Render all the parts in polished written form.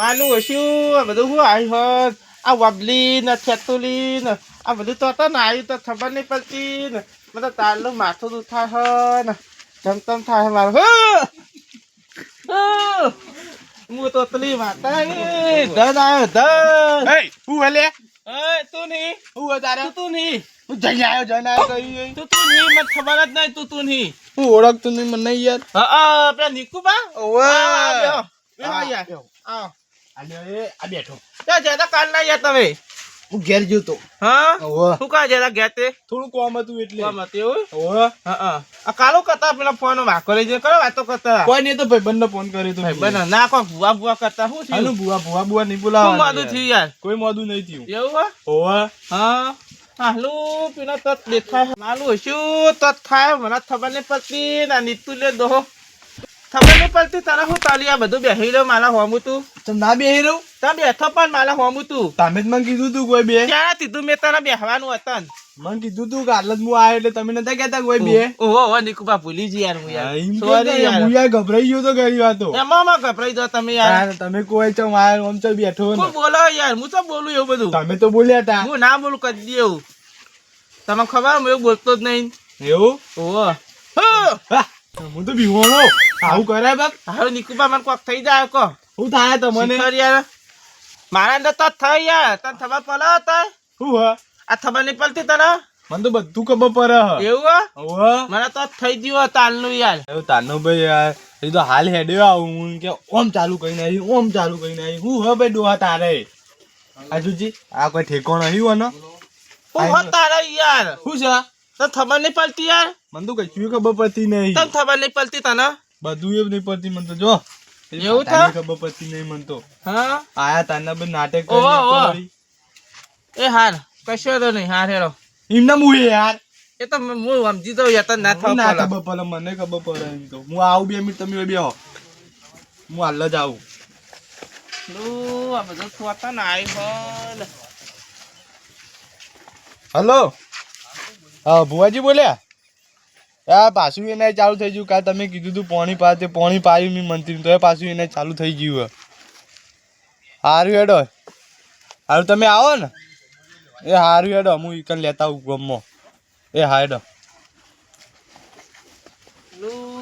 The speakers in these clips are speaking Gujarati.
માલું હશું આ બધું શું આવી હોત આ વબલી ને છેતુલી ને આ બધું તો હતો ને આવ્યું તો ખબર નહીં પડતી ને મને તારનું માથું દુખાય હે ને જમતમ થાય મારું હું તો તલી માતા ધન આવ્યો ધન હું હલે તું નહીં હું તારે તું નહીં હું જઈ આવ્યો કઈ તું નહીં મને ખબર જ નહીં તું નહીં હું ઓળખતું નહીં મને નહીં યાર હા પેલા નિકુબા ઓવે આ બેઠો ત્યાં જતા કાલ ના યાર તમે હું ઘેર જતો હા ઓવે શું કા જતા ગયા તે થોડું કોમ હતું એટલે એવું ઓવે હા આ કાલો કરતા પેલા ફોન વાકો લઈ જાય કરો વાતો કરતા કોઈ નહીં તો ભાઈબંધને ફોન કર્યો તો ભાઈબંધ ના કો ભુવા ભુવા કરતા શું થયું હાલું ભુવા નહીં શું બોલાવા મોડું થયું યાર કોઈ મોડું નહીં થયું એવું ઓવે હા હાલું પેલા તત દેખાય માલું હશું તત થાય મને ખબર નહીં પડતી ના નીતુ લે દો ખબર નહીં પડતી તને શું તાલી આ બધું બેસી લો મારા હોમું તું તો ના બેહી રહું તમે બેઠો પણ મારા હોમું તું તમે જ મને કીધું તું કોઈ બે ક્યાં કીધું મેં તને બેહવાનું હતું મને કીધું તું કે આટલે જ હું આવ્યો એટલે તમે નતા કહેતા કોઈ બે ઓહો નિકુબા ભૂલી જી યાર હું યાર સોરી યાર હું યાર ગભરાઈ ગયો તો ઘણી વાતો એમાં ગભરાઈ જાવ તમે યાર તમે કોઈ ચમ આયો આમ ચમ બેઠો ને હું બોલો યાર હું તો બોલું એવું બધું તમે તો બોલ્યા તા હું ના બોલું કદી એવું તમને ખબર હું એવું બોલતો જ નહીં એવું ઓહો હું તો બીવાનો આવું કરાય બાપ હવે નિકુબા મને કોક થઈ જાય કો હું થાય તમને યાર મારા અંદર તો થઈ યાર તને ખબર પડે હતા શું હ આ ખબર નહીં પડતી તને મને તો બધું ખબર પડે હ એવું ઓવે મને તો થઈ ગયું તાલનું યાર એવું તાનો ભાઈ યાર એ તો હાલ હેડ્યો આવું હું કે ઓમ ચાલુ કઈ નહીં ઓમ ચાલુ કઈ નહીં હું હ ભાઈ ડોહા તારે આજુજી આ કોઈ ઠેકો નહીં હોનો હું તારા યાર શું છે તને ખબર નહીં પડતી યાર મને તો કશું ખબર પડતી નહીં તને ખબર નહીં પડતી તને બધું એવું નહીં પડતી મને તો જો એવું તાને ખબર પડતી નહીં મને તો હા આયા તાના બે નાટક ઓહો, ઓહો. કરી એ હાર કશો તો નહીં હાર હેરો એમને હું યાર એ તો હું સમજી દઉં યાર તને ના હું ના થવા ખબર પડે મને ખબર પડે એમ તો હું આવું 2 મિનિટ તમે બેહો હું હાલ જ આવું આ બધું સ્વતન આવી હલો હા ભુવાજી બોલ્યા આ પાછું એને ચાલુ થઈ ગયું કાલ તમે કીધું તું પોણી પાયું મેં મંત્રી તો એ પાછું એને ચાલુ થઈ ગયું હારું હેડો હારું તમે આવો ને એ હારું હેડો હું ઈકન લેતા આવું ગમો એ હા હેડો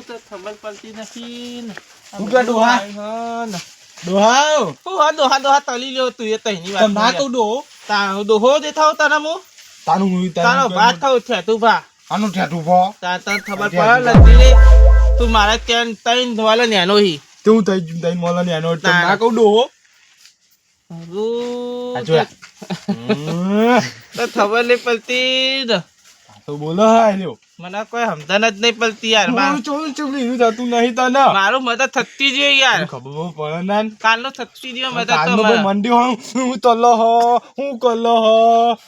તો ખબર પડતી નથી ને શું કે ડોહા? ડોહાવ ડોહા તલી લ્યો તું એ તઈની વાત ના કહું ડોહો તારો ડોહો જે થાવ તને હું તારું તારો ભાત થાવ છે તું ભા આનું ઠેઠું ભો તને ખબર પડે લગી તું મારા ત્યાં તઈન ધોવાલે નેનો હી તું થઈ જુ તઈ મોલા ને એનો ના કહું ડોહો તો ખબર નહીં પડતી ને તો બોલો હા લ્યો મને કોઈ સમજણ જ નહીં પડતી યાર મારું ચોલ ચુબલી થતું નહીં તને મારું મદદ થતી જોઈએ યાર ખબર પડે ના કાલનો થતી જોઈએ મદદ તો કાલનો ભાઈ મંડી હોય હું તલો હો હું કલો હો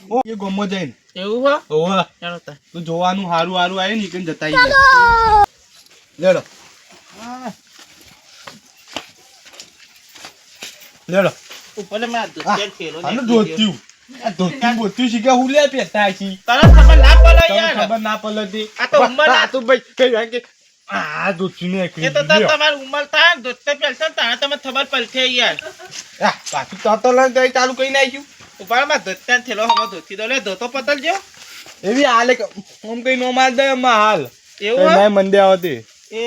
હું એ ગમો જઈને એવું હો ઓવા ચાલો તા તું જોવાનું હારું હારું આવે ને ઈકન જતા ઈ લેડો લેડો ઉપર મેં આ દૂધ ખેલો આનું ધોત્યું આ ધોત્યું બોત્યું શીખા હું લે પેતા છી તને ખબર ના પડે તમને યાર ખબર ના પડતી આ તો ઉંમર આ તો ભાઈ કઈ કે આ ધોત્યું ને એ તો તમારી ઉંમર થાય ને દોસ્તે પેલશે ને તારે તમે ખબર પડશે યાર પાછું તો લઈને કઈ ચાલુ કઈ નાખ્યું ઉપર માં દોસ્તા થેલો હમો ધોતી દો લે ધોતો પતલ જો એવી હાલે ઓમ કઈ નો માર દે એમાં હાલ એવું ના મંડે આવતી એ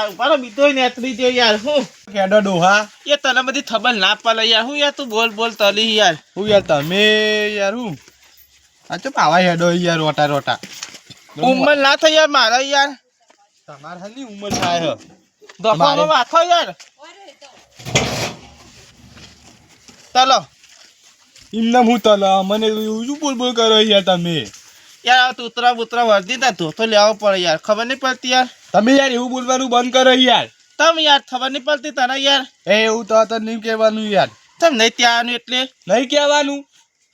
ઉપર બીજો નેતરી દે યાર હું કેડો ડોહા એ તને બધી ખબર ના પડે યાર હું યાર તું બોલ તલી યાર હું યાર તમે યાર હું આ તો પાવા હેડો યાર રોટા ઉંમર ના થઈ યાર મારા યાર તમાર હાલની ઉંમર થાય હ દફાનો માથો યાર ચાલો એમને હું તલા મને શું બોલ કરો યાર તમે યાર તુતરા બુતરા વર્દી તા તો લેવો પડે યાર ખબર નહીં પડતી યાર તમે યાર એવું બોલવાનું બંધ કરો યાર તમે યાર ખબર નહીં પડતી તને યાર એ એવું તો નહીં કહેવાનું યાર તમ નહીં ત્યાં એટલે નહીં કહેવાનું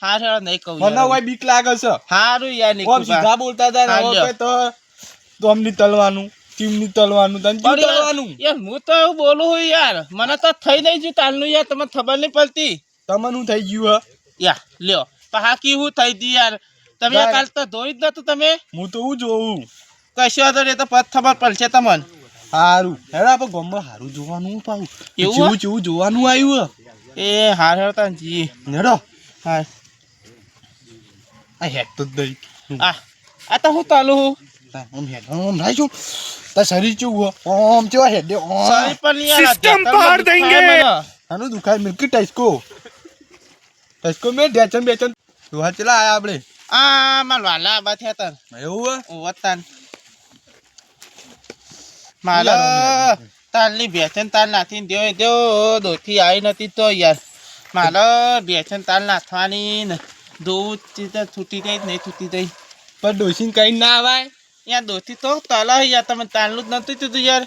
હાર હેડો નહીં કહું મને હોય બીક લાગે છે હારું યાર ઓમ નીકળવા સીધા બોલતા હતા ને હવે તો તોમની તલવાનું ટીમની તલવાનું તને શું તલવાનું યાર હું તો એવું બોલું હું યાર મને તો થઈ નહીં ગયું તાલનું યાર તમને ખબર નહીં પડતી તમને થઈ ગયું યાર લ્યો પહા કી હું થઈ ગઈ યાર તમે કાલ તો ધોઈ જ નતું તમે હું તો હું જોઉં કશો તો એ તો પત ખબર પડશે તમને હારું હેડા આપણે ગમમાં હારું જોવાનું પાવું એવું જેવું જેવું જોવાનું આવ્યું એ હાર હેડતા જી હેડો હાર આ હેડ તો દઈ આ તો હું ચાલુ હું ઓમ હેડ ઓમ રાઈશું તા શરીર ચેવું ઓમ ચેવા હેડ ઓમ સારી પર યાર સિસ્ટમ પાડ દેંગે આનું દુખાય મિલકી ટાઈસ્કો મે ડેચન બેચન દોહા ચલા આયા આપણે આ માર વાલા આબા થયા તન એવું વતન માલા તાલની બેચન તાલ નાખીને દેવ દોથી આવી નથી તો યાર માલા બેચન તાલ નાખવાની ને દૂધ છૂટી જાય નહીં છૂટી જાય પણ ડોસીને કઈ ના આવાય યાર દોથી તો તલા યાર તમે તાલનું જ નતું કીધું યાર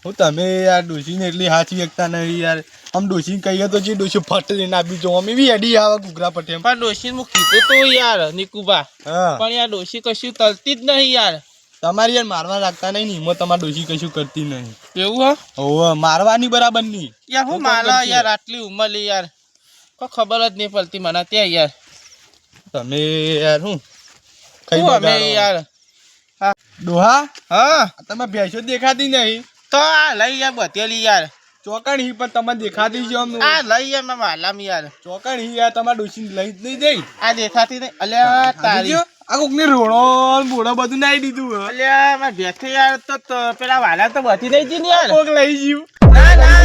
હું તમે યાર ડોસીને એટલી હાચી એકતા નહીં યાર આમ ડોસીને કહીએ તો જે ડોસી ફટ લઈને આપી જો અમે બી એડી આવા ઘૂઘરા પટેમ પણ ડોશી હું કીધું તો યાર નિકુબા હા પણ યાર ડોશી કશું તલતી જ નહીં યાર તમારી યાર મારવા રાખતા નહીં ને એમાં તમારી ડોસી કશું કરતી નહીં એવું હો ઓવે મારવાની બરાબર નહીં યાર હું માલા યાર આટલી ઉંમર લી યાર કોઈ ખબર જ નહીં પડતી મને ત્યાં યાર તમે યાર હું કઈ હું અમે યાર ડોહા હા તમે ભેંસો દેખાતી નહીં તો આ લઈ યાર બતેલી યાર ચોકણી પણ તમે દેખાતી છે આમ આ લઈ યાર મેં માલામ યાર ચોકણી યાર તમારી ડોસી લઈ જ નહીં જઈ આ દેખાતી નહીં અલ્યા તારી આ કોકને રોણો બોડા બધું નાઈ દીધું અલ્યા મેં બેઠે યાર તો પેલા વાલા તો બધી નહીં જી ને યાર કોક લઈ ગયું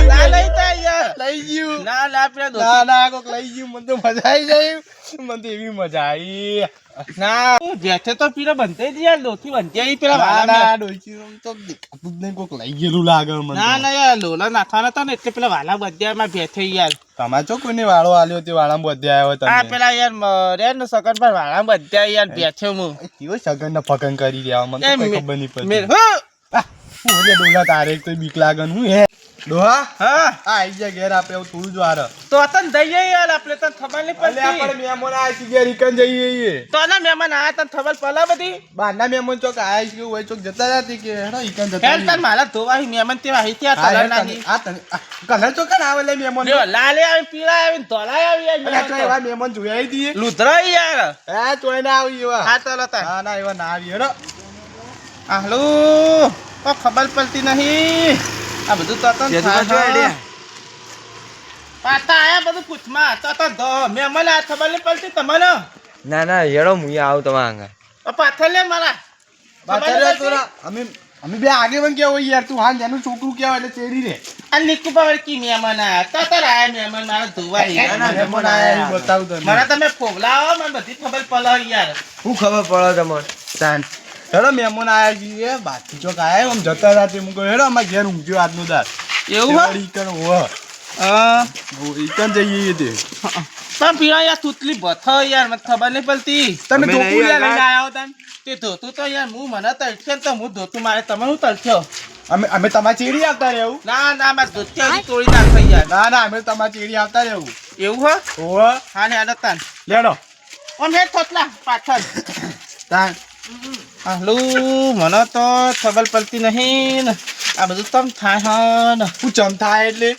ના લઈ તા યાર લઈ ગયું ના પેલા ના ના કોક લઈ ગયું મને તો મજા આવી જાય મને તો એવી મજા આવી ના બેઠે તો પેલા બનતે જ યાર લોથી બનતી આવી પેલા વાલા ના ડોસી તો દેખાતું જ નહીં કોક લઈ ગયેલું લાગે મને ના યાર લોલા નાખવાના હતા ને એટલે પેલા વાલા બધા માં બેઠે યાર તમારે ચો કોઈને વાળો આલ્યો તે વાળામાં બધે આવ્યો તમે આ પેલા યાર રે ને સકન પર વાળા બધા યાર બેઠે હું કેવો સગન ને ફગન કરી રહ્યા મને તો કઈ ખબર નહીં પડતી હું હું ડોલા તારે તો બીક લાગે હું હે ડોહા હા આઈ જા ઘેર આપણે થોડું જ વાર તો તન દઈએ યાર આપણે તને ખબર નહીં પડતી આપણે મહેમાન આયા છે ઘેર ઈકન જઈએ તો ના મહેમાન આયા તને ખબર પલા બધી બારના મહેમાન ચોક આયા છે હોય ચોક જતા જતી કે હેડો ઈકન જતા હેલ તન માલા ધોવાહી મહેમાન તેવા હી ત્યાં કલર નાની આ તને કલર ચોક આવે લે મહેમાન લ્યો લાલે આવી પીળા આવી ધોળા આવી અલ્યા તો યાર એવા મહેમાન જોયા દીએ લુધરા યાર હા ચોય ના આવી એવા હા તો લતા ના ના એવા ના આવી હેડો આહલો કો ખબર પડતી નહીં આ બધું તો તન થાય પાતા આયા બધું પૂછમાં તો ધો મહેમાન આ ખબર નહીં પડતી તમને ના ના હેડો હું આવું તમારા આગળ પાથર લે મારા બાતરે તોરા અમે બે આગે વન કેવો યાર તું હાલ એનું છોકરું કેવા એટલે ચેડી રે આ નિકુ પાવર કી મહેમાન આયા તો આયા મહેમાન મારા ધોવાઈ મહેમાન આયા એ બતાવ તમે મારા તમે ફોગલાવો મને બધી ખબર પડે યાર શું ખબર પડે તમને શાંત હેડો મહેમાન આયા છીએ બાકી ચોક આયા આમ જતા રાતે હું કહું હેડો અમારે ઘેર ઊંઘ્યો આજનો દાર એવું હો ઈકન હો ઈકન જઈએ તે પણ પીણા યાર તુતલી બથ યાર મને ખબર નહીં પડતી તમે અમે ધોકું નહીં લઈને આવ્યા. આયા હતા તે ધોતું તો યાર હું મને તળશે ને તો હું ધોતું મારે તમે હું તળશો અમે તમારે ચેડી આવતા રહેવું ના મારે ધોતી તોડી નાખે યાર ના ના અમે તમારે ચેડી આવતા રહેવું એવું હો ઓહો હા ને આડતાન લેડો ઓમ હે થોતલા પાછળ તાન આલું મને તો ખબર પડતી નહીં ને આ બધું તમ થાય હા ને હું ચમથા એટલે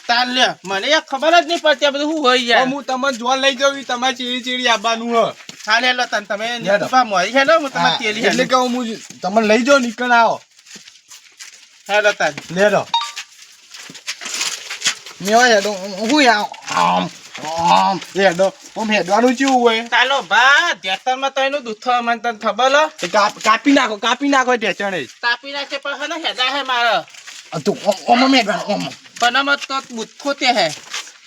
તાર લે મને યાર ખબર જ નહીં પડતી આ બધું શું હોય યાર હું તમને જોવા લઈ જાઉં તમારે ચેડી ચેડી આવવાનું હ હા લે લો તન તમે નીકુપા મોરી હેલો હું તમારે તેલી એટલે હેલો કે હું તમને લઈ જાઉં નીકળ આવો હેલો તન લેડો મેવા હેડો હું આમ હેડો ઓમ હેડવાનું ચેવું હોય ચાલો બા ધેતરમાં તો એનું દૂધ મને તને ખબર લો એ કાપી નાખો ઢેચણે તાપી નાખે પણ હે ને હેદા હે મારો તું ઓમ મેડવાનું ઓમ પણ મત તો બુથો તે હે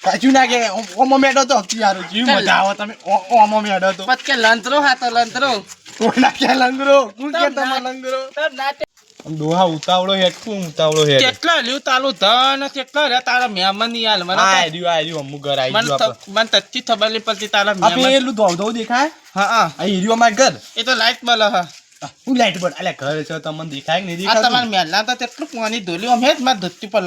કાચું નાખે ઓમ મેડો તો યાર જીવ મજા આવો તમે ઓમ મેડો તો પત કે લંતરો હા તો લંતરો કોણ નાખે લંગરો કોણ કે તમાર લંગરો તબ ના દોહા ઉતાવળો હેડ કોણ ઉતાવળો હેડ કેટલા લ્યું તાલું ધન કેટલા રે તારા મહેમાન ની હાલ મને આર્યું અમુક ઘર આવી ગયું મને તચ્ચી ખબર નહીં પડતી તારા આપણે મહેમાન એટલું ધોવ દેખાય હા આ હીરો અમાર ઘર એ તો લાઈટ બલ હા હું લાઈટ બોલ અલ્યા ઘર છે તમને દેખાય કે નહીં આ દેખાતું તમારા મહેલા તો તેટલું પાણી ધોલ્યું આમ હે જ મારે ધોતી પર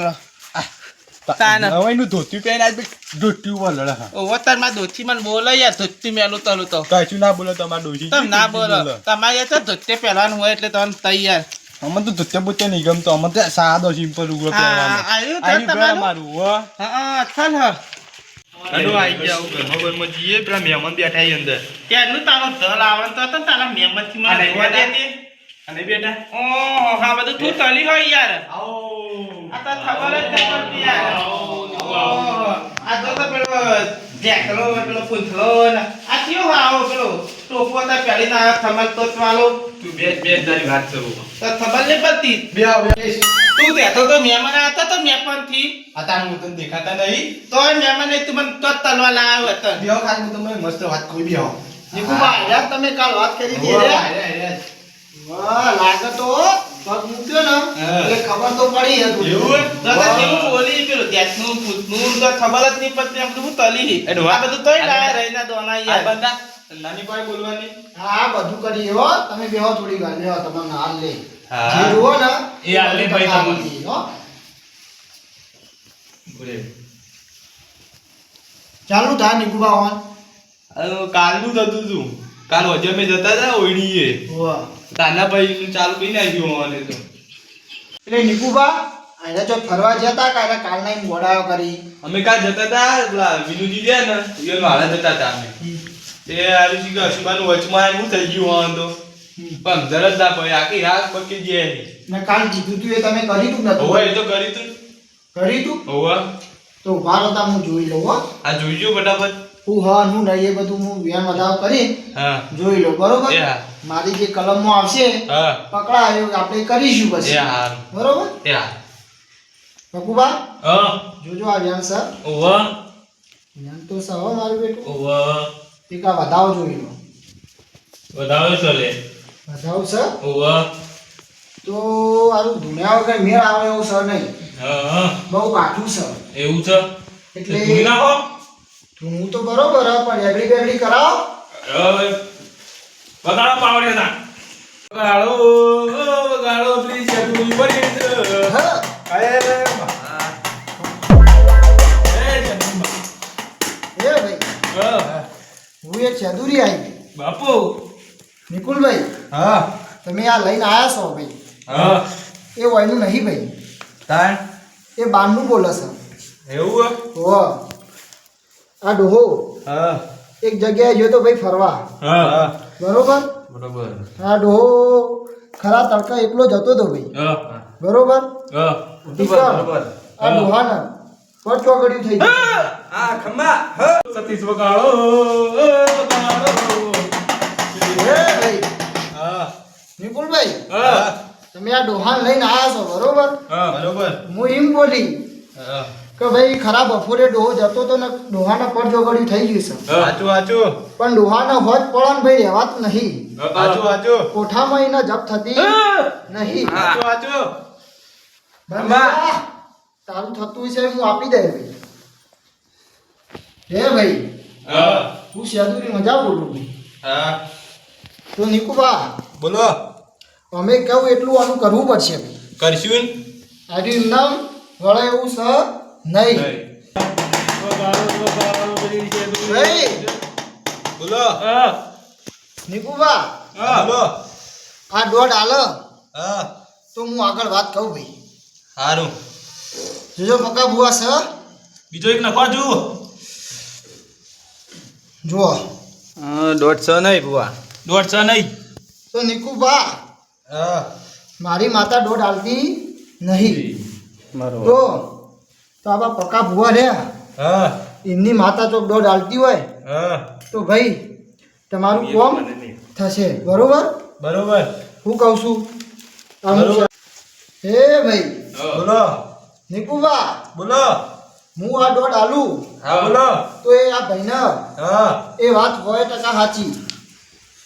તાન. નવાઈનું ધોતી પહેરીને આજ ધોતી ઉપર લડે હા ઓવો તાર માં ધોતી મને બોલો યાર ધોતી મેલું તલું તો કશું ના બોલો તમારે ડોશી તમ ના બોલો તમારે યાર તો ધોતી પહેરવાનું હોય એટલે તમને તૈયાર અમને તો ધોતે બોતે નહીં ગમતો અમે તો સાદો સિમ્પલ ઉગડો પહેરવાનો આવ્યું આઈ તમારું મારું હો હા ચાલ હા હેડો આઈ ગયા ઘરમાં ઘરમાં જઈએ પેલા મહેમાન બેઠા અહીં અંદર ત્યારનું તારો ધલ આવવાનું તો હતો ને તારા મહેમાન થી મને રહેવા દેતી અને બેટા ઓહો હા બધું તું તલી હોય યાર આવો આ તો ખબર જ નહીં પડતી યાર ઓહો આ આ તો પેલો ઢેકલો પેલો ફૂંથલો ને આ કયો આવો પેલો ટોપો તા પેલી ના થમલ તો વાલો તું બે તારી વાત કરું તો ખબર નહીં પડતી બે આવ બેસ તું બેઠો તો મહેમાન હતા તો મેપન થી અતાર હું તને દેખાતા નહીં તો મહેમાન ને તું મને તો તલવા લાવ્યો હતો બેહો ખાલી હું તમને મસ્ત વાત કોઈ બેહો નિકુભાઈ યાર તમે કાલ વાત કરી હતી રે વાહ લાગે તો પગ મૂક્યો ને એટલે ખબર તો પડી હતી એવું દાદા કેવું બોલી પેલો દેશનું ફૂટનું તો ખબર જ નહીં પડતી એમ હું તલી આ બધું તોય લાયા રહીના દોના આ યાર બંદા નાની પાસે બોલવાની હા બધું કરી હો તમે બેહો થોડી વાર બેહો તમને હાલ લે હા. જે જુઓ ને એ હાલ લે ભાઈ તમને. તમને હો બોલે ચાલુ થાય નિકુભાઈ કાલનું થતું હતું કાલ વજે મેં જતા હતા ઓઈડીએ વાહ તાના ભાઈ નું ચાલુ કરી નાખ્યું મને તો એટલે નિકુભા આને જો ફરવા જતા કાલે કાલના એમ ગોડાયો કરી અમે કાલ જતા હતા પેલા વિનુજી રહ્યા ને ઈયોને વાળા જતા હતા અમે તે આરું શી કે અશુબાનું વચમાં હું થઈ ગયું હોવાનું તો પણ જરત ના પડે આખી રાત બકી ગયા મેં કાલ કીધું તું એ તમે કરી તું નતું હોવે એ તો કરી તું કરી તું હોવે તો ઉભા રહો તા હું જોઈ લઉં હો આ જોઈજો ફટાફટ હું હા હું નહીં એ બધું હું વ્યાન વધાવ કરી હા જોઈ લો બરોબર એ હા મારી જે કલમમાં આવશે હા પકડાયો આપણે કરીશું એ પછી હા બરોબર એ હા પકુબા હા જોજો આ વ્યાન સર ઓવા વ્યાન તો સર હો મારું બેટું ઓવા એક આ વધાવ જોઈ લો વધાવે ચલે વધાવ સર ઓવા તો આનું ધૂણ્યા વગર મેળ આવે એવું સર નહીં હા બહુ કાઠું સર એવું છે એટલે તું નાખો ધૂણવું તો બરોબર હે, પણ એગડી બેગડી કરાવો વગાડો પાવડે ના વગાડો પ્લીઝ તું બની હા એ ભાઈ હું એક ચેદુરી આવી બાપુ નિકુલભાઈ હા તમે આ લઈને આયા છો ભાઈ હા એ વયનું નહીં ભાઈ તાણ એ બારનું બોલે છે એવું હો આ ડોહો હા એક જગ્યાએ ગયો તો ભાઈ ફરવા હા બરોબર બરોબર આ ડોહો ખરા તડકા એકલો જતો હતો ભાઈ હા બરોબર હા બરોબર આ ડોહાને પટ ચોકડ્યું થઈ ગયું હા ખમ્મા સતીશ વગાડો વગાડો હે ભાઈ હા નિકુલભાઈ હા તમે આ ડોહાને લઈને આવ્યા છો બરોબર હા બરોબર હું એમ બોલી હા કે ભાઈ ખરા બપોરે ડોહો જતો તો ને ડોહાના પટ ચોકડ્યું થઈ ગયું છે આચું આચું પણ ડોહાનો હોજ પડન ભાઈ રહેવાતું નહીં આચું આચું કોઠામાં એને જપ થતી નહીં આચું આચું બંધ તારું થતું છે હું આપી દે ભાઈ હે ભાઈ હા હું શેદુરી મજા બોલું ભાઈ હા તો નિકુબા બોલો અમે કહું એટલું આનું કરવું પડશે ભાઈ કરશું આજે નામ વળે એવું છે નહીં વગાડો વગાડો પ્લીઝ ભાઈ બોલો હા નિકુબા હા બોલો આ દોઢ હાલ હા તો હું આગળ વાત કહું ભાઈ સારું જોજો મકા બુઆ છે બીજો એક નખવા જુઓ જુઓ 150 નહીં બુઆ 150 નહીં તો નિકુબા હા મારી માતા દોઢ હાલતી નહીં બરોબર તો આવા પકા ભુવા રહ્યા હા એમની માતા ચોક દોઢ હાલતી હોય હા તો ભાઈ તમારું કોમ થશે બરોબર બરોબર હું કહું છું આ હું બરોબર. હે ભાઈ બોલો નિકુબા બોલો હું આ દોઢ હાલું હા બોલો તો એ આ ભાઈને હા એ વાત 100% સાચી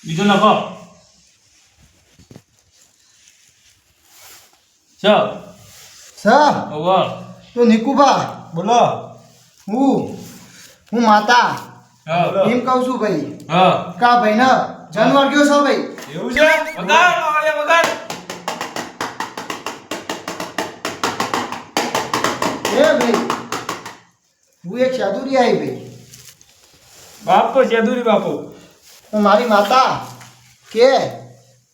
બીજો નખો ચાલ સર ઓવા તો નિકુબા બોલો હું માતા હા એમ કહું છું ભાઈ હા કા ભાઈને જન્મ ગયો છો ભાઈ એવું છે વગાડ માવડિયા વગાડ હે ભાઈ હું એક ચાતુરી આવી ભાઈ બાપુ ચેદુરી બાપુ તો મારી માતા કે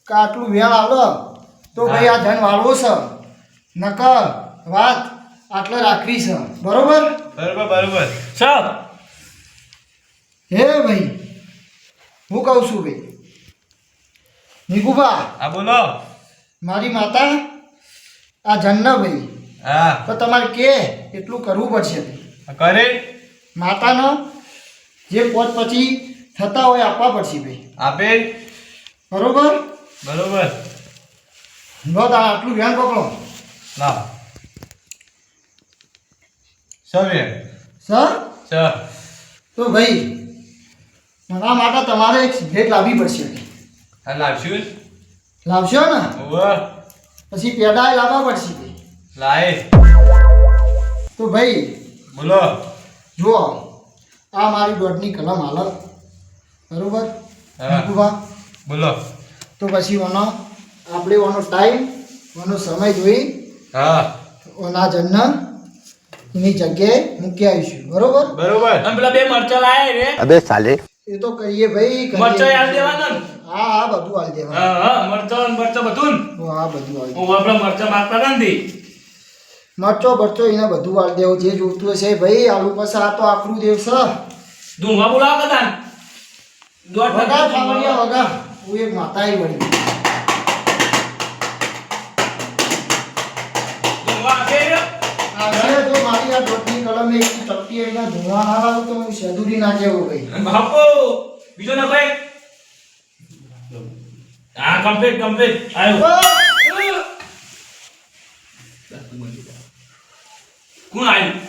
આટલું વેણ આલો તો ભાઈ આ ધન વાળવો છે નકર વાત આટલે રાખવી છે બરોબર બરોબર બરોબર ચાલ હે ભાઈ હું કહું છું ભાઈ નિકુબા હા બોલો મારી માતા આ જન્ન ભાઈ હા તો તમારે કે એટલું કરવું પડશે કરે માતાનો જે પોત પછી થતા હોય આપવા પડશે ભાઈ. આપે બરોબર? બરોબર. લો તાર આટલું ધ્યાન પકડો. લાવ સવે સર સ તો ભાઈ એના માટે તમારે એક સિગરેટ લાવવી પડશે. આ લાવશું લાવશો ને? ઓવર પછી પેડા લાવવા પડશે ભાઈ. લાય તો ભાઈ બોલો. જુઓ આ મારી દોઢની કલમ હાલ બરોબર હા. મૂકવા બોલો. તો પછી ઓનો આપણે ઓનો ટાઈમ ઓનો સમય જોઈ હા ઓના જન્મ એની જગ્યાએ મૂકી આવીશું. બરોબર? બરોબર. અને પેલા બે મરચા લાયા રે એ તો કરીએ ભાઈ કરીએ. મરચા યાદ દેવાના ને? હા હા બધું હાલ દેવા. હા મરચા ને મરચા બધું હા બધું હાલ હું આપણે મરચા માગતા નથી. મરચો બરચો એને બધું હાલ દેવું જે જોતું હશે ભાઈ. આલુ પછી આ તો આપણું દેવ છે. ડુંગા બોલાવો કદાન દોઢ વગા ફામણિયા વગા હું એક માતા વળી ડુંગા આપે આજે જો મારી આ દોઢની કલમે એક ચપટી એના ધોવા ના લાવું તો હું શેદુરી ના જેવું ભાઈ. બાપો બીજો ના ભાઈ હા કમ્પ્લીટ આવ્યો કોણ આવ્યું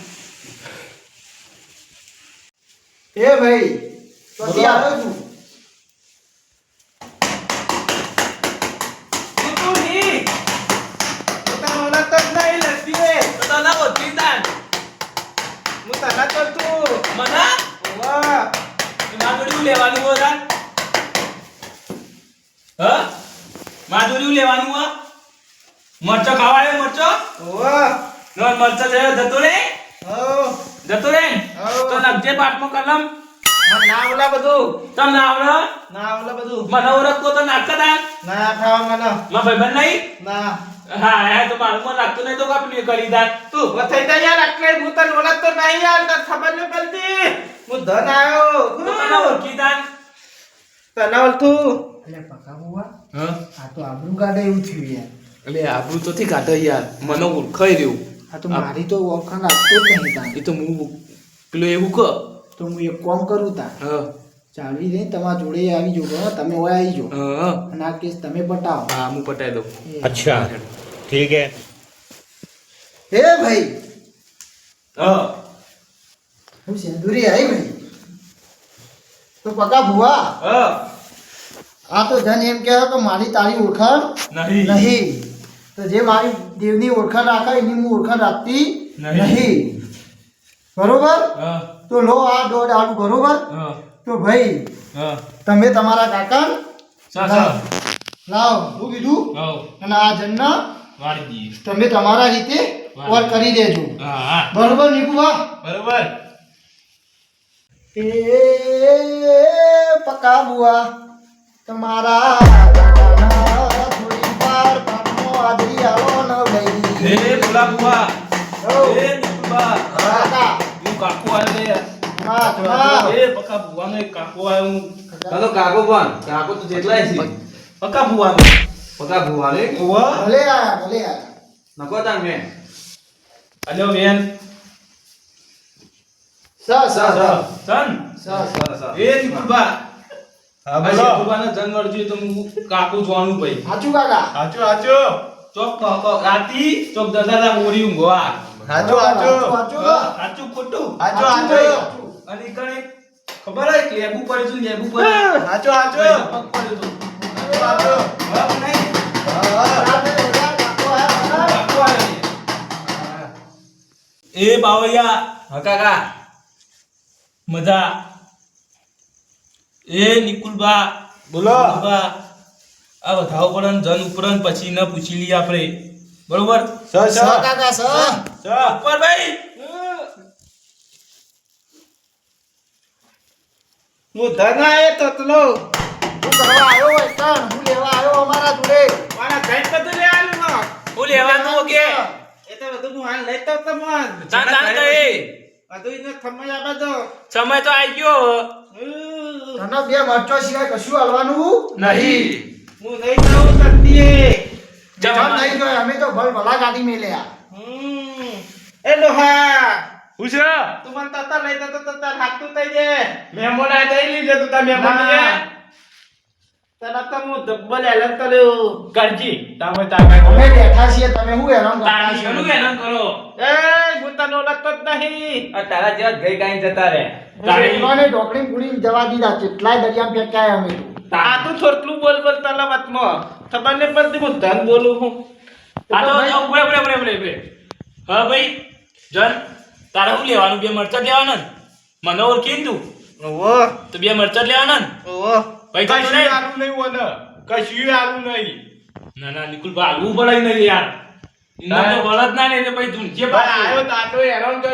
એ ભાઈ પછી આવ્યો છું. તું ની હું તને ઓળખતો જ નહીં લસ્તી રે તો તને ઓછી દાન હું તને તો તું મના વાહ માધુરી લેવાનું હોય હા માધુરી લેવાનું હોય મરચો ખાવાય મરચો વાહ નો મરચો છે જતો રે ઓ જતો રે તો લગજે પાટમાં કલમ મને ના ઓલા બધું તમ ના આવડે ના ઓલા બધું મને ઓળખતો તો નાખતા તા ના ખાવા મને માં ભાઈબંધ નહીં ના હા એ તો મારું મન લાગતું નહીં તો કાપલી કરી દા તું થઈ જા યાર એટલે હું તને ઓળખતો નહીં યાર તને ખબર ન પડતી હું ધન આવ્યો તો તને ઓળખી દાન તને ઓળખું એટલે પકા બુઆ હા આ તો આબરૂ કાઢે એવું થયું યાર. એટલે આબરૂ તો થી કાઢે યાર મને ઓળખાઈ રહ્યું આ તો મારી તો ઓળખાણ રાખતો જ નહીં તાન. એ તો હું પેલો એવું કર તો હું એક કામ કરું તાન હા ચાવી દઈ તમારા જોડે આવી જો બરાબર? તમે ઓય આવી જો હા અને આ કેસ તમે પટાવો. હા હું પટાઈ દઉં अच्छा ठीक है હે ભાઈ હા હું સેન્દુરી આવી ભાઈ તો પકા ભુવા હા આ તો જન એમ કહે કે મારી તારી ઓળખાણ નહીં નહીં. તો જે મારી દેવની ઓળખાણ રાખે એની હું ઓળખાણ રાખતી નહીં. નહીં. બરોબર? હા તો લો આ દોઢ આલુ બરોબર. હા તો ભાઈ હા તમે તમારા કાકા સા લાવ હું કીધું હા અને આ જન્મ વાળી દઈએ તમે તમારા રીતે ઓર કરી દેજો. હા હા બરોબર નિકુભા? બરોબર એ પકા બુઆ તમારા કાકાના થોડી વાર પાનો આદરી આવો ન ભાઈ. એ બોલા બુઆ હો. એ નિકુબા કાકા હું કાકો આવ્યો હા હા લે એ પકા બુવાનો એક કાકો આવ્યો હું તો કાકો પણ કાકો તો જેટલાય છે પકા બુવાનો પકા ભૂવાને ઓવા ભલે આયા ભલે આયા. નકો તાર મેં અલ્યો બેન સ સ સન એ નિકુબા હા બોલો બોલો નિકુબાનો જન્મ અરજી તો હું કાકો જોવાનું ભાઈ સાચું કાકા હાચું હાચું ચોક રાતી ચોક દસાડા મોરી ઊંઘવા હાચું હાચું સાચું સાચું ખોટું હાચું હાચું અને કણે ખબર હે કે લેબુ પડી તું લેબુ પડી હાચું હાચું પગ પડ્યો તો હાચું બરાબર નહીં કાકો આવ્યો એ બાવૈયા હા કાકા મજા એ નિકુલબા બોલો. નિકુલબા, આ વધાવ પડે ને જન ઉપર ને પછી ન પૂછી લઈએ આપણે બરોબર સ સ કાકા સ ઉપર ભાઈ હું ધન આયો તતલો હું કરવા આવ્યો હોય કણ હું લેવા આવ્યો અમારા જોડે. મારા ઘર બધું લે આલું માં હું લેવાનું કે એ તો બધું હું હાલ લેતો તમન તાન તાન ગઈ બધું એને ખમય આપા દો સમય તો આવી ગયો તને બે મરચો સિવાય કશું હાલવાનું નહીં હું નહીં જાઉં તતીએ જવાબ નહીં જોય અમે તો ભલ ભલા ગાડી મેલ્યા. એ લોહા હું છે તું મને તતા લઈ જતો તો તાર હાથું થઈ જાય મહેમાન આ જઈ લીધે તું તાર મહેમાન ની તને તો હું ડબ્બલ એલન કર્યો કરજી તામે તાકા અમે બેઠા છીએ તમે શું હેરાન કરતા તારી છો? શેનું હેરાન કરો એ હું તને ઓળખતો જ નહીં આ તારા જેવા ગઈ કાઈ જતા રે રેલવાને ઢોકળી પૂરી જવા દીધા કેટલાય દરિયામાં ફેંકાય અમે તો. આ તું થોડું બોલ બોલ તલા વાતમાં ખબર નહીં પડતી હું ધન બોલું હું આ તો ઉભરે હા ભાઈ જન તારે શું લેવાનું બે મરચા લેવાના ને? મને ઓળખી તું ઓવો તો બે મરચા લેવાના ને ઓવો ભાઈ તો કશું આલું નહીં ઓને કશું આલું નહીં ના ના નિકુલ આલુ બળાઈ નહીં યાર ઇના તો બળદ ના ને ભાઈ તું જે ભાઈ આવ્યો તાતો હેરાન કર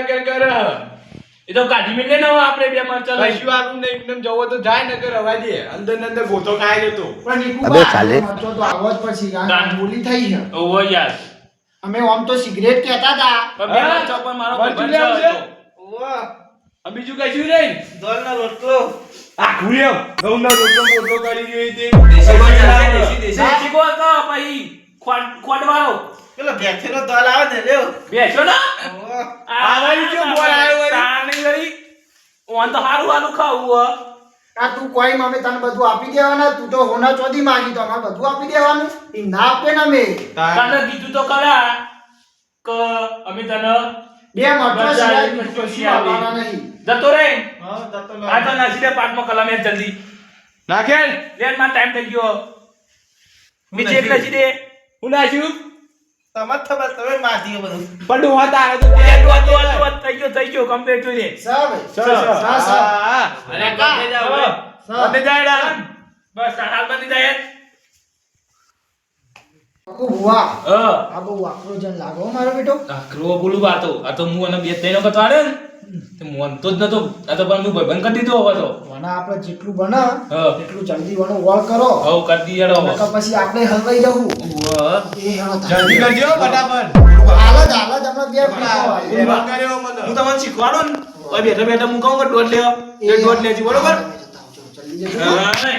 એ તો કાઢી મેલે ને હવે આપણે બે મરચા લઈ કશું આલું નહીં એકદમ જવો તો જાય ને કર હવા દે અંદર ને અંદર ગોતો ખાઈ જતો પણ નિકુબા, મરચો તો આવો જ પછી કારણ કે તાન. બોલી થઈ છે ઓવો યાર અમે આમ તો સિગરેટ કહેતા હતા પણ બે મરચા પર મારો મરચું ભાઈ લેવું છે? હતો ઓવો આ બીજું કશું નહીં દોલનો રોટલો આખું એમ ઘઉંનો રોટલો મોટો કરી ગયો તે દેશી બોલ ચાલે, દેશી દેશી ગોળ તો ભાઈ ખોડવાળો પેલો ભેખેલો દોલ આવે ને રેવ બેસો ને ઓવો આવાય જો બોલ આવ્યો વળી. તાણી ગઈ ઓન તો હારું ખાવું આ તું કોઈ અમે તને બધું આપી દેવાના તું તો હોના ચોધી માંગી તો અમારે બધું આપી દેવાનું એ ના આપે ને અમે તને કીધું તો ખરા કે અમે તને બે મરચા બધા સિવાય એક બીજું પછી કશું આપવાના નહીં જતો રે હા દતો આ તો નાસી દે પાટમાં કલમ એક જલ્દી નાખેલ લેન માં ટાઈમ થઈ ગયો બીજે એક નાસી દે હું નાખ્યું તમાર ખબર તમે માધી બધું પણ ડોહા તારે તો એ તો થઈ ગયો કમ્પ્લીટ થઈ જાય સર ભાઈ હા અરે કાંઈ જાવ અને જાય બસ હાલ બની જાય કાકુ ભુવા હા આ બહુ આકરો જન લાગો મારો બેટો આકરો બોલું આ તો હું અને બે ત્રણ વખત વાળે ને તે મોન તો જ નતો આ તો પણ હું બંધ કરી દીધો હવે તો વના આપણે જેટલું બને હા. એટલું જલ્દી વનો વળ કરો હવ કરી દીધો નકર પછી આપણે હલવાઈ જવું એ હેડો જલ્દી કરજો ફટાફટ હાલ જ હમણાં બે પીકો આવી. હેરાન કર્યો મને હું તમને શીખવાડું ને હવે બેઠા બેઠા હું કહું કે દોઢ લેવા એ દોઢ લેજી બરોબર જલ્દી જજો. હા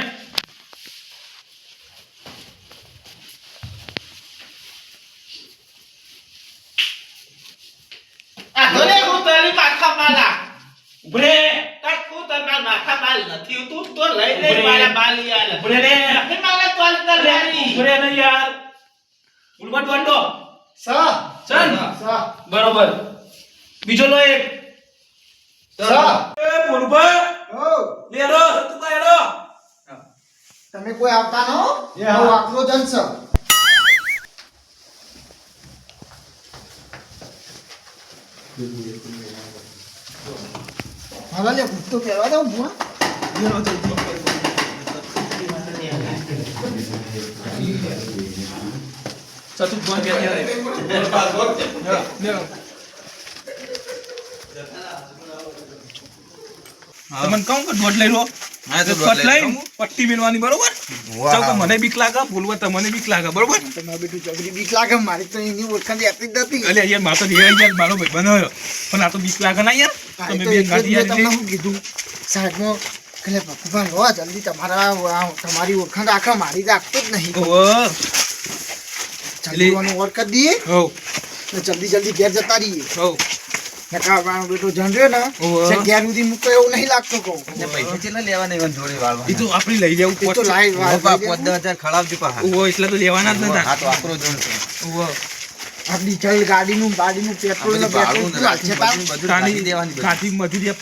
આ ધોલે હું તારી માથા માલા ઉભરે તાર તું તાર માથા માલ નથી તું તો લઈ લે ઉભરે. મારા બાલી આલે ઉભરે રે નથી મારા તોલ તાર લેરી ઉભરે ને યાર ઉલબટ વાંડો સા ચલ સા બરોબર બીજો લો એક સા એ બોલબા ઓ લેરો તું કા હેડો તમે કોઈ આવતા ન હો એ હા. બહુ આકરો જન છે હાલા લે કૂદતો પહેરવા દઉં ભૂણા સતુ ફોન કે તમને કહું કે દોઢ લઈ લો ફટ લઈ પટ્ટી મેલવાની બરોબર ચાલ તો મને બીક લાગે ભૂલવા તમને બીક લાગે બરોબર તમારું બેટું ચોકડી બીક લાગે મારી તો એની ઓળખાણ આપી જ નથી અલે યાર માતો દેવાઈ યાર મારો ભાઈ બનાવ્યો પણ આ તો બીક લાગે ના યાર આ તમે તો બે એટલે જ ગાડી મેં તમને યાર શું કીધું સાહેબમાં એટલે પપ્પા લો જલ્દી તમારી ઓળખાણ રાખો મારી રાખતો જ નહીં ઓહો જલ્દી વાનું ઓળખ કરી દઈએ હો ને જલ્દી ઘેર જતા રહીએ હો નકા મારો બેટો જણ રહ્યો ને ઓહો. છે ઘેર સુધી મૂકો એવું નહીં લાગતો કહું પૈસા કેટલા લેવાના એવા જોડે વાળવા એ તો આપણે લઈ જવું એ તો લાઈ ખરાબ પાહા ઓહો એટલે તો લેવાના જ નતા આ તો આકરો જોડ છે ઓહો આ ડીઝલ ગાડીનું બાડીનું પેટ્રોલ ને પેટ્રોલ શું હાલશે તાર? બધું કાઢી કાઢી દેવાની બધી. કાઢી મજૂરી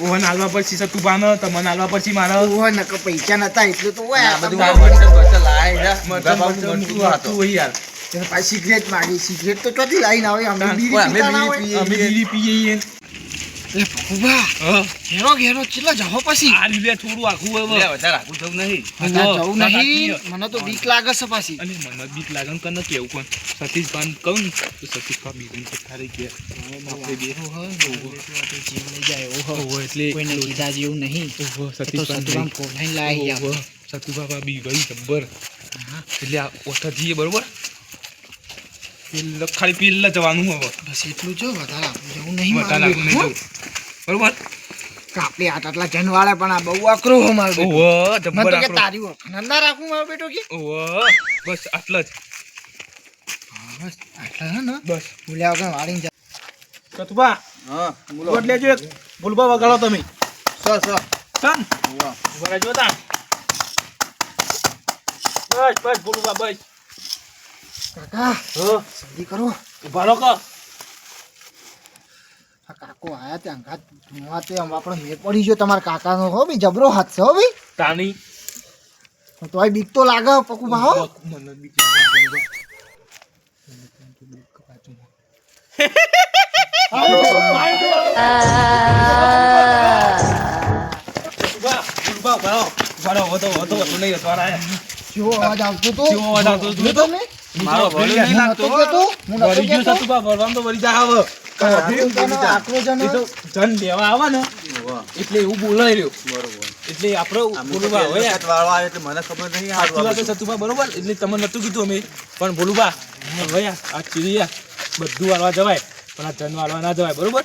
ઓહન હાલવા પડશે સતુ પાનો તમને હાલવા પડશે મારા ઓહો નકર પૈસા નતા એટલે તો ઓય આ બધું આ આ મરચાં લાય જા. મરચાં બાપા મરચાં મરચું હતો. હોય યાર તેને પાછી સિગરેટ માંગી સિગરેટ તો ચોથી લાઈને આવે અમે બીડી અમે પીતા ના બીડી હોય પીએ. અમે બીડી પીએ એટલે ભગવા હા ઘેરો ઘેરો ચેલા જાહો પછી આ લીધે થોડું આખું હવે લે, વધારે આઘું જવું નહીં. ના જવું ના, નહીં સાચી. મને તો બીક લાગે છે પાછી અને મને બીક લાગે ને કને કેવું પણ સતીશ ભાન કહું ને તો સતીશ ભા બીજું તો થારી કે આપણે બે જીવ લઈ જાય ઓહો ઓહો એટલે કોઈને કીધા જેવું નહીં ઓહો તો સતીશ ભાન સતુરામ કોલાઈને લાવી ઓહો સતુ બાબા બી ગઈ જબ્બર એટલે આ ઓઠા જઈએ બરોબર પેલા ખાલી પેલા જવાનું હવે બસ એટલું જો વધારે આપણું જવું નહીં વટા મારું લાગુ નહીં બેટું. જવું બરોબર કે આપણે આટલા જનવાળા પણ આ બહુ આકરો હો મારો બેટો ઓહો મને જબ્બર તો કે આપણો તારી ઓળખાણ ના રાખું મારો બેટો કે ઓહો બસ આટલા જ બસ આટલા હે ને બસ ભૂલ્યા વગર વાળીને જા કતુબા હા ગોટ લેજો એક ભૂલબા વગાડો તમે ચન ઉભા રહેજો તા. બસ બસ ભૂલુબા બસ. કાકા હો જલ્દી કરો. ઉભા રહો કો. આ કાકો આયા ત્યાં ઘાત ધુઆ તે આમ આપણો મેળ પડી ગયો તમારા કાકાનો હો ભાઈ જબરો હાથ છે હો ભાઈ તાની તોય બીક તો લાગે પકુભા હો મને બીક લાગે. કેવો અવાજ આવતો તો કેવો અવાજ આવતો તો? જો તમે મારો ભલો નહીં લાગતો હું નતો કહેતો, હું નતો વળી ગયું કહેતો. સતુભા, ભરવામાં તો વળી જા આવે. આટલો જણ એ તો જન લેવા આવે ને એટલે એવું બોલાય રહ્યો. એટલે આપણે ભોલુબા હવે યાર, વાળો આવે એટલે મને ખબર નહીં સાચી વાત છે સતુભા, બરોબર. એટલે તમને નતું કીધું અમે, પણ ભોલુબા હવે યાર આ ચીડિયા બધું વાળવા જવાય પણ આ જન વાળવા ના જવાય, બરોબર.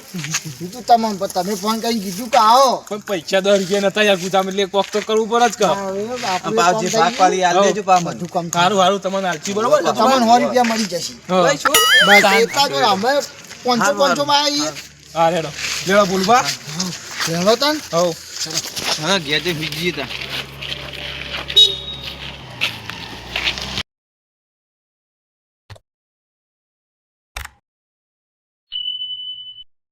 કીધું તમને પણ તમે ફોન કરી કીધું કે આવો પણ પૈસા 10 રૂપિયા નતા યાર ગુજામ, એટલે કોક તો કરવું પડે જ કે. આપણે બાપજી કામ ભાગ પાડી આલ દેજો પા મને બધું કામ સારું સારું તમને આલચી, બરોબર. તમને 100 રૂપિયા મળી જશે હા. બસ એટલા જ હોય. અમે 500 માં આવીએ હા રેડો લેડો ભોલુબા. હેલો તન હવ હા ઘેર જે ભીજી હતા